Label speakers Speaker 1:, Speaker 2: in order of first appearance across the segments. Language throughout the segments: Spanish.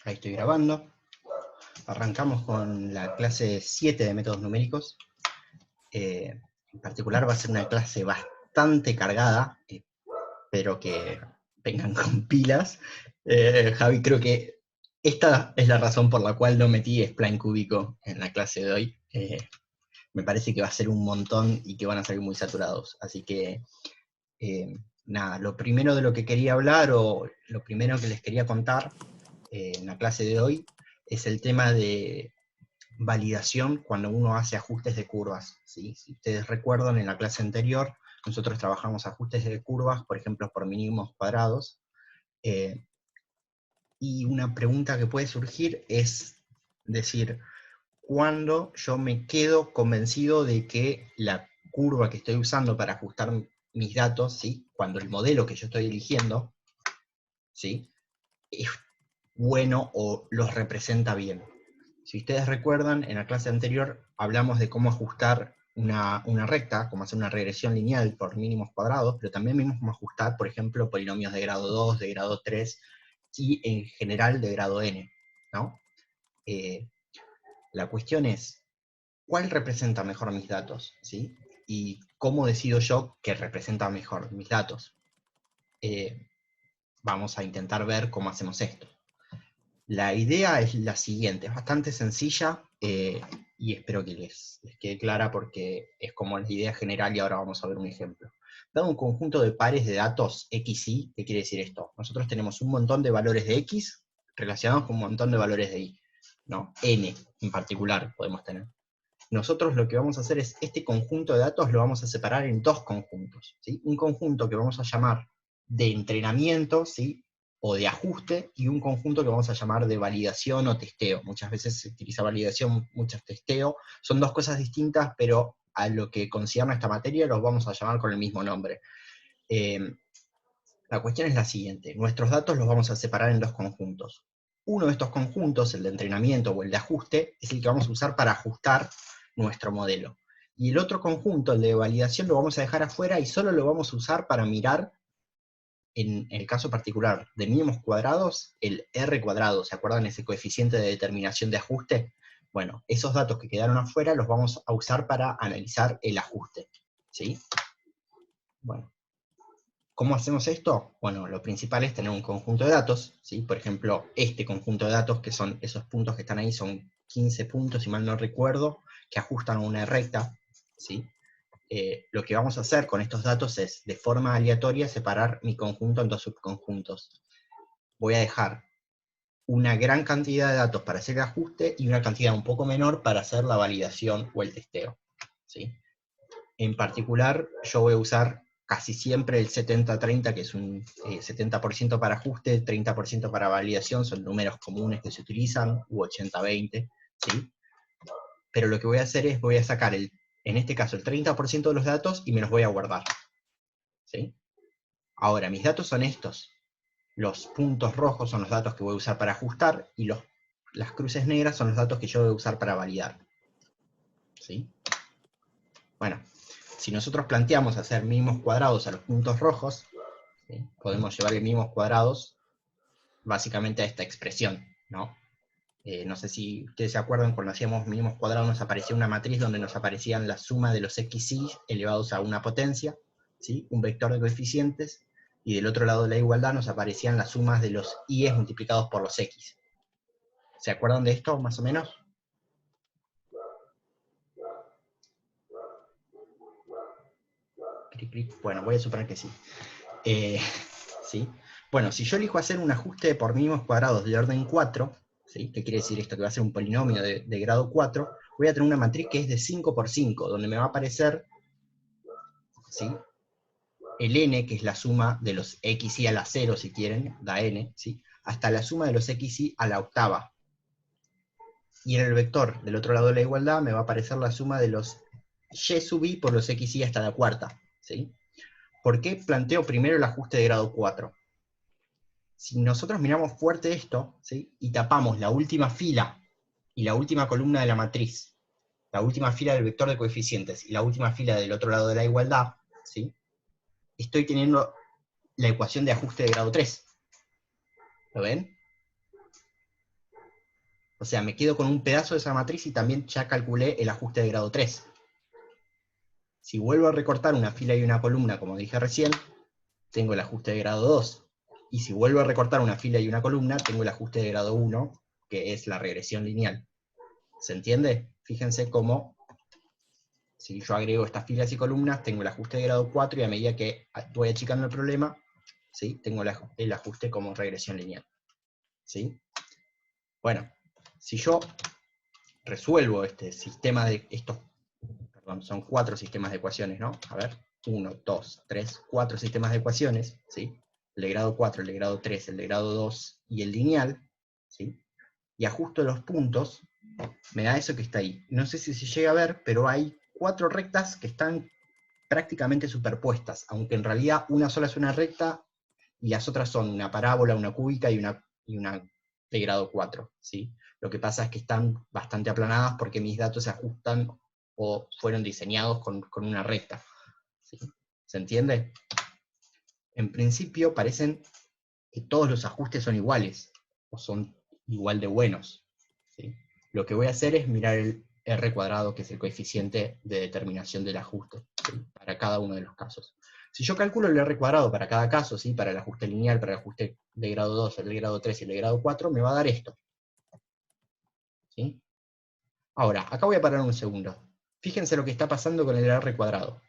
Speaker 1: Ahí estoy grabando. Arrancamos con la clase 7 de métodos numéricos. En particular va a ser una clase bastante cargada, espero que vengan con pilas. Javi, creo que esta es la razón por la cual no metí spline cúbico en la clase de hoy. Me parece que va a ser un montón y que van a salir muy saturados. Así que, nada, lo primero de lo que quería hablar, o lo primero que les quería contar en la clase de hoy, es el tema de validación cuando uno hace ajustes de curvas, ¿sí? Si ustedes recuerdan, en la clase anterior nosotros trabajamos ajustes de curvas, por ejemplo, por mínimos cuadrados, y una pregunta que puede surgir es decir, ¿cuándo yo me quedo convencido de que la curva que estoy usando para ajustar mis datos, ¿sí? Cuando el modelo que yo estoy eligiendo, ¿sí? es bueno o los representa bien? Si ustedes recuerdan, en la clase anterior hablamos de cómo ajustar una recta, cómo hacer una regresión lineal por mínimos cuadrados, pero también vimos cómo ajustar, por ejemplo, polinomios de grado 2, de grado 3, y en general de grado n, ¿no? Eh, la cuestión es, ¿cuál representa mejor mis datos? ¿Sí? ¿Y cómo decido yo que representa mejor mis datos? Vamos a intentar ver cómo hacemos esto. La idea es la siguiente, es bastante sencilla, y espero que les quede clara porque es como la idea general y ahora vamos a ver un ejemplo. Dado un conjunto de pares de datos x, y, ¿qué quiere decir esto? Nosotros tenemos un montón de valores de x relacionados con un montón de valores de y, ¿no? N en particular podemos tener. Nosotros lo que vamos a hacer es, este conjunto de datos lo vamos a separar en dos conjuntos, ¿sí? Un conjunto que vamos a llamar de entrenamiento, ¿sí? O de ajuste, y un conjunto que vamos a llamar de validación o testeo. Muchas veces se utiliza validación, muchas testeo. Son dos cosas distintas, pero a lo que concierne a esta materia los vamos a llamar con el mismo nombre. Eh, la cuestión es la siguiente, nuestros datos los vamos a separar en dos conjuntos. Uno de estos conjuntos, el de entrenamiento o el de ajuste, es el que vamos a usar para ajustar nuestro modelo. Y el otro conjunto, el de validación, lo vamos a dejar afuera y solo lo vamos a usar para mirar, en el caso particular de mínimos cuadrados, el R cuadrado. ¿Se acuerdan ese coeficiente de determinación de ajuste? Bueno, esos datos que quedaron afuera los vamos a usar para analizar el ajuste, ¿sí? Bueno, ¿cómo hacemos esto? Bueno, lo principal es tener un conjunto de datos, ¿sí? Por ejemplo, este conjunto de datos, que son esos puntos que están ahí, son 15 puntos, si mal no recuerdo, que ajustan a una recta, ¿sí? Lo que vamos a hacer con estos datos es, de forma aleatoria, separar mi conjunto en dos subconjuntos. Voy a dejar una gran cantidad de datos para hacer el ajuste y una cantidad un poco menor para hacer la validación o el testeo, ¿sí? En particular, yo voy a usar casi siempre el 70-30, que es un 70% para ajuste, 30% para validación, son números comunes que se utilizan, u 80-20, ¿sí? Pero lo que voy a hacer es, voy a sacar, en este caso, el 30% de los datos y me los voy a guardar, ¿sí? Ahora, mis datos son estos. Los puntos rojos son los datos que voy a usar para ajustar, y las cruces negras son los datos que yo voy a usar para validar, ¿sí? Bueno, si nosotros planteamos hacer mínimos cuadrados a los puntos rojos, ¿sí? Podemos llevarle mínimos cuadrados básicamente a esta expresión, ¿no? No sé si ustedes se acuerdan, cuando hacíamos mínimos cuadrados nos aparecía una matriz donde nos aparecían la suma de los xy elevados a una potencia, ¿sí? Un vector de coeficientes, y del otro lado de la igualdad nos aparecían las sumas de los y multiplicados por los x. ¿Se acuerdan de esto, más o menos? Bueno, voy a suponer que sí. ¿Sí? Bueno, si yo elijo hacer un ajuste por mínimos cuadrados de orden 4, ¿sí? ¿Qué quiere decir esto? Que va a ser un polinomio de grado 4, voy a tener una matriz que es de 5 por 5, donde me va a aparecer, ¿sí? El n, que es la suma de los xy a la 0, si quieren, da n, ¿sí? Hasta la suma de los xy a la octava. Y en el vector del otro lado de la igualdad me va a aparecer la suma de los y sub i por los xy hasta la cuarta, ¿sí? ¿Por qué planteo primero el ajuste de grado 4? Si nosotros miramos fuerte esto, ¿sí? Y tapamos la última fila y la última columna de la matriz, la última fila del vector de coeficientes y la última fila del otro lado de la igualdad, ¿sí? Estoy teniendo la ecuación de ajuste de grado 3. ¿Lo ven? O sea, me quedo con un pedazo de esa matriz y también ya calculé el ajuste de grado 3. Si vuelvo a recortar una fila y una columna, como dije recién, tengo el ajuste de grado 2. Y si vuelvo a recortar una fila y una columna, tengo el ajuste de grado 1, que es la regresión lineal. ¿Se entiende? Fíjense cómo, si yo agrego estas filas y columnas, tengo el ajuste de grado 4, y a medida que voy achicando el problema, ¿sí? Tengo el ajuste como regresión lineal. ¿Sí? Bueno, si yo resuelvo este sistema de estos, perdón, son 4 sistemas de ecuaciones, ¿no? A ver, 1, 2, 3, 4 sistemas de ecuaciones, ¿sí? El de grado 4, el de grado 3, el de grado 2 y el lineal, ¿sí? Y ajusto los puntos, me da eso que está ahí. No sé si se llega a ver, pero hay 4 rectas que están prácticamente superpuestas, aunque en realidad una sola es una recta y las otras son una parábola, una cúbica y una de grado 4, ¿sí? Lo que pasa es que están bastante aplanadas porque mis datos se ajustan o fueron diseñados con una recta, ¿sí? ¿Se entiende? En principio parecen que todos los ajustes son iguales, o son igual de buenos, ¿sí? Lo que voy a hacer es mirar el R cuadrado, que es el coeficiente de determinación del ajuste, ¿sí? Para cada uno de los casos. Si yo calculo el R cuadrado para cada caso, ¿sí? Para el ajuste lineal, para el ajuste de grado 2, el de grado 3 y el de grado 4, me va a dar esto, ¿sí? Ahora, acá voy a parar un segundo. Fíjense lo que está pasando con el R cuadrado.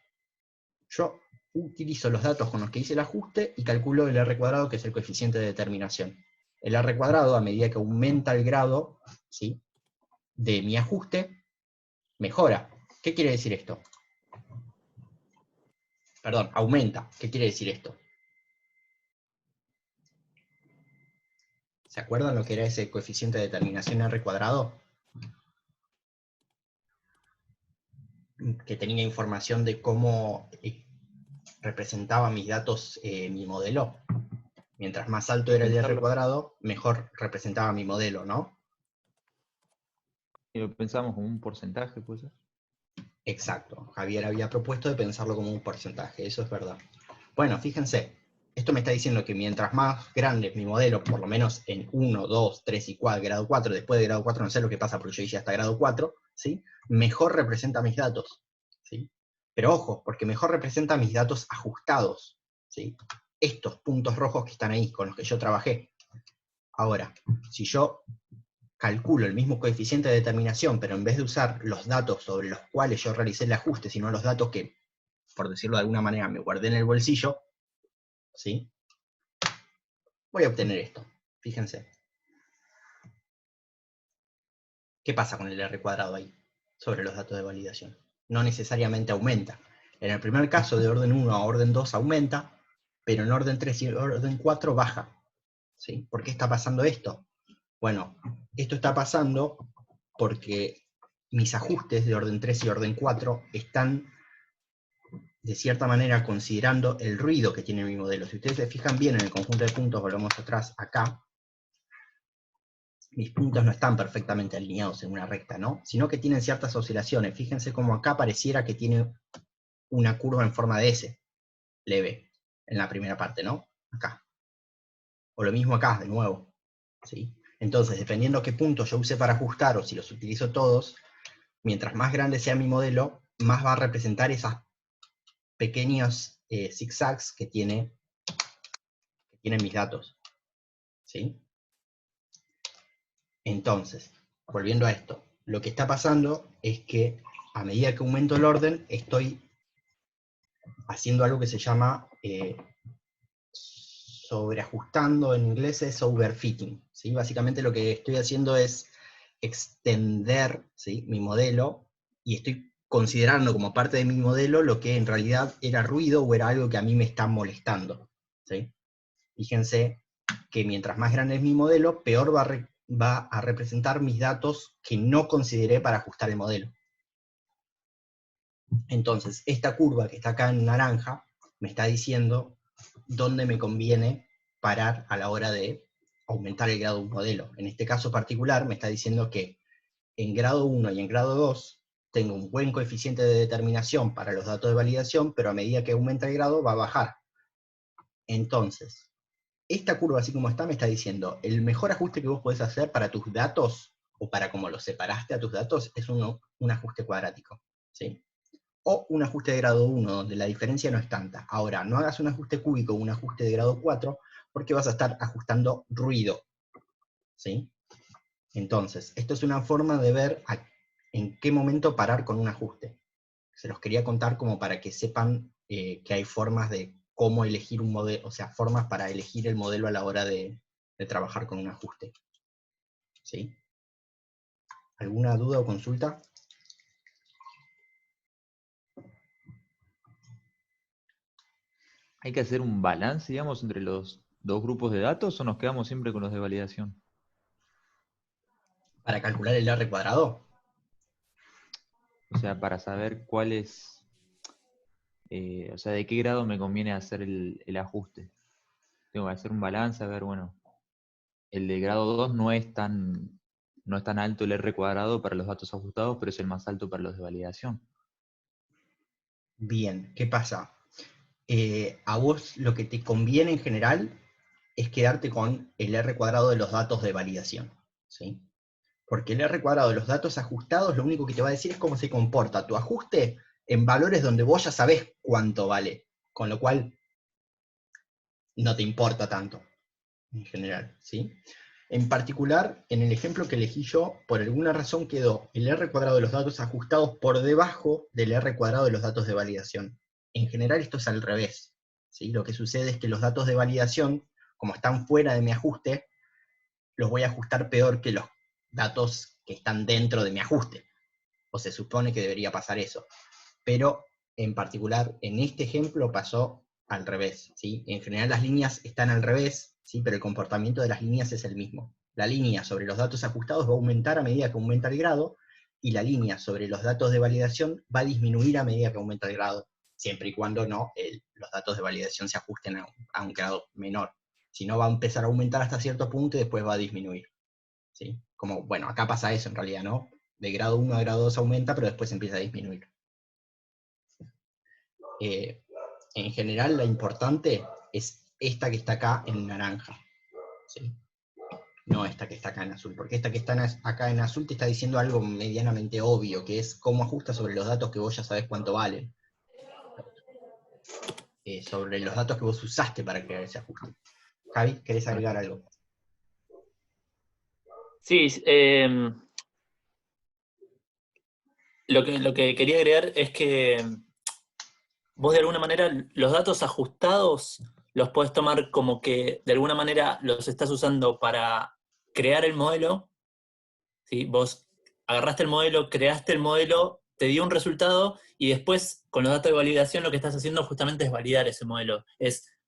Speaker 1: Yo utilizo los datos con los que hice el ajuste y calculo el R cuadrado, que es el coeficiente de determinación. El R cuadrado, a medida que aumenta el grado, ¿sí?, de mi ajuste, mejora. ¿Qué quiere decir esto? Perdón, aumenta. ¿Qué quiere decir esto? ¿Se acuerdan lo que era ese coeficiente de determinación R cuadrado? Que tenía información de cómo representaba mis datos mi modelo. Mientras más alto era el R cuadrado, mejor representaba mi modelo, ¿no?
Speaker 2: Y lo pensamos como un porcentaje, pues.
Speaker 1: Exacto. Javier había propuesto de pensarlo como un porcentaje, eso es verdad. Bueno, fíjense, esto me está diciendo que mientras más grande es mi modelo, por lo menos en 1, 2, 3 y 4, grado 4, después de grado 4 no sé lo que pasa porque yo hice hasta grado 4, ¿sí?, mejor representa mis datos, ¿sí? Pero ojo, porque mejor representa mis datos ajustados, ¿sí? Estos puntos rojos que están ahí, con los que yo trabajé. Ahora, si yo calculo el mismo coeficiente de determinación, pero en vez de usar los datos sobre los cuales yo realicé el ajuste, sino los datos que, por decirlo de alguna manera, me guardé en el bolsillo, ¿sí?, voy a obtener esto. Fíjense. ¿Qué pasa con el R cuadrado ahí, sobre los datos de validación? No necesariamente aumenta. En el primer caso, de orden 1 a orden 2 aumenta, pero en orden 3 y orden 4 baja, ¿sí? ¿Por qué está pasando esto? Bueno, esto está pasando porque mis ajustes de orden 3 y orden 4 están, de cierta manera, considerando el ruido que tiene mi modelo. Si ustedes se fijan bien en el conjunto de puntos, volvemos atrás acá, mis puntos no están perfectamente alineados en una recta, ¿no?, sino que tienen ciertas oscilaciones. Fíjense cómo acá pareciera que tiene una curva en forma de S, leve, en la primera parte, ¿no? Acá. O lo mismo acá, de nuevo, ¿sí? Entonces, dependiendo qué puntos yo use para ajustar, o si los utilizo todos, mientras más grande sea mi modelo, más va a representar esas pequeños zigzags que tienen mis datos, ¿sí? Entonces, volviendo a esto, lo que está pasando es que a medida que aumento el orden, estoy haciendo algo que se llama sobreajustando, en inglés es overfitting, ¿sí? Básicamente lo que estoy haciendo es extender, ¿sí?, mi modelo, y estoy considerando como parte de mi modelo lo que en realidad era ruido o era algo que a mí me está molestando, ¿sí? Fíjense que mientras más grande es mi modelo, peor va a representar mis datos que no consideré para ajustar el modelo. Entonces, esta curva que está acá en naranja me está diciendo dónde me conviene parar a la hora de aumentar el grado de un modelo. En este caso particular me está diciendo que en grado 1 y en grado 2 tengo un buen coeficiente de determinación para los datos de validación, pero a medida que aumenta el grado va a bajar. Entonces, esta curva así como está me está diciendo, el mejor ajuste que vos podés hacer para tus datos o para cómo los separaste a tus datos, es un ajuste cuadrático, ¿sí? O un ajuste de grado 1, donde la diferencia no es tanta. Ahora, no hagas un ajuste cúbico o un ajuste de grado 4, porque vas a estar ajustando ruido, ¿sí? Entonces, esto es una forma de ver en qué momento parar con un ajuste. Se los quería contar como para que sepan que hay formas de cómo elegir un modelo, o sea, formas para elegir el modelo a la hora de trabajar con un ajuste. ¿Sí? ¿Alguna duda o consulta?
Speaker 2: ¿Hay que hacer un balance, digamos, entre los dos grupos de datos o nos quedamos siempre con los de validación?
Speaker 1: Para calcular el R cuadrado,
Speaker 2: O sea, para saber cuál es, o sea, de qué grado me conviene hacer el ajuste. Tengo que hacer un balance, a ver, bueno, el de grado 2 no es tan alto el R cuadrado para los datos ajustados, pero es el más alto para los de validación.
Speaker 1: bien, ¿qué pasa? A vos lo que te conviene en general es quedarte con el R cuadrado de los datos de validación, ¿sí? Porque el R cuadrado de los datos ajustados lo único que te va a decir es cómo se comporta tu ajuste en valores donde vos ya sabés cuánto vale, con lo cual no te importa tanto, en general, ¿sí? En particular, en el ejemplo que elegí yo, por alguna razón quedó el R cuadrado de los datos ajustados por debajo del R cuadrado de los datos de validación. En general esto es al revés, ¿sí? Lo que sucede es que los datos de validación, como están fuera de mi ajuste, los voy a ajustar peor que los datos que están dentro de mi ajuste. O se supone que debería pasar eso. Pero en particular, en este ejemplo pasó al revés, ¿sí? En general las líneas están al revés, ¿sí? Pero el comportamiento de las líneas es el mismo. La línea sobre los datos ajustados va a aumentar a medida que aumenta el grado, y la línea sobre los datos de validación va a disminuir a medida que aumenta el grado, siempre y cuando no los datos de validación se ajusten a un grado menor. Si no, va a empezar a aumentar hasta cierto punto y después va a disminuir, ¿sí? Como, bueno, acá pasa eso en realidad, ¿no? De grado 1 a grado 2 aumenta, pero después empieza a disminuir. Eh, en general, la importante es esta que está acá en naranja, ¿sí? No esta que está acá en azul, porque esta que está acá en azul te está diciendo algo medianamente obvio, que es cómo ajusta sobre los datos que vos ya sabés cuánto valen, sobre los datos que vos usaste para crear ese ajuste. Javi, ¿querés agregar algo?
Speaker 3: Sí, lo que quería agregar es que vos de alguna manera los datos ajustados los podés tomar como que de alguna manera los estás usando para crear el modelo, ¿sí? Vos agarraste el modelo, creaste el modelo, te dio un resultado y después con los datos de validación lo que estás haciendo justamente es validar ese modelo.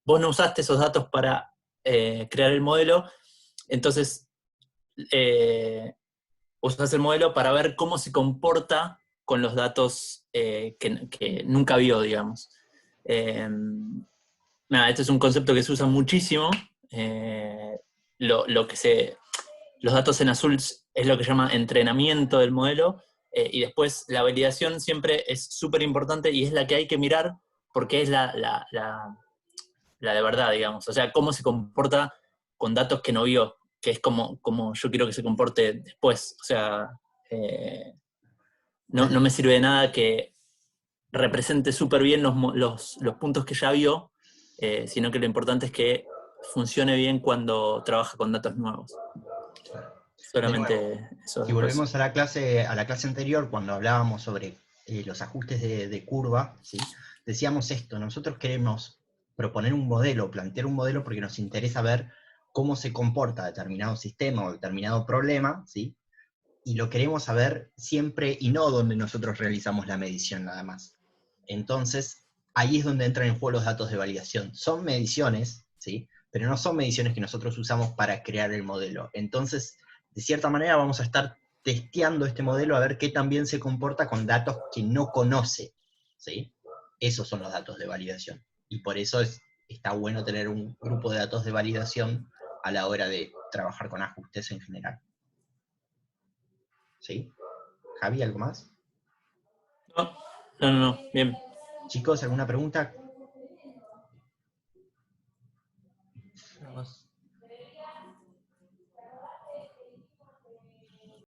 Speaker 3: Vos no usaste esos datos para crear el modelo, entonces usás el modelo para ver cómo se comporta con los datos que nunca vio, digamos. Nada, este es un concepto que se usa muchísimo. Eh, lo que los datos en azul es lo que se llama entrenamiento del modelo, y después la validación siempre es súper importante y es la que hay que mirar porque es la de verdad, digamos. O sea, cómo se comporta con datos que no vio, que es como yo quiero que se comporte después. O sea, eh, no me sirve de nada que represente súper bien los puntos que ya vio, sino que lo importante es que funcione bien cuando trabaja con datos nuevos.
Speaker 1: De nuevo,
Speaker 3: Solamente eso
Speaker 1: si
Speaker 3: después.
Speaker 1: volvemos a la clase anterior, cuando hablábamos sobre los ajustes de curva, ¿sí? Decíamos esto: nosotros queremos proponer un modelo, plantear un modelo porque nos interesa ver cómo se comporta determinado sistema o determinado problema, ¿sí? Y lo queremos saber siempre y no donde nosotros realizamos la medición nada más. Entonces, ahí es donde entran en juego los datos de validación. Son mediciones, ¿sí? Pero no son mediciones que nosotros usamos para crear el modelo. Entonces, de cierta manera vamos a estar testeando este modelo a ver qué también se comporta con datos que no conoce, ¿sí? Esos son los datos de validación. Y por eso está bueno tener un grupo de datos de validación a la hora de trabajar con ajustes en general. ¿Sí? Javi, ¿algo más?
Speaker 3: No, bien.
Speaker 1: Chicos, ¿alguna pregunta?
Speaker 2: Nada más.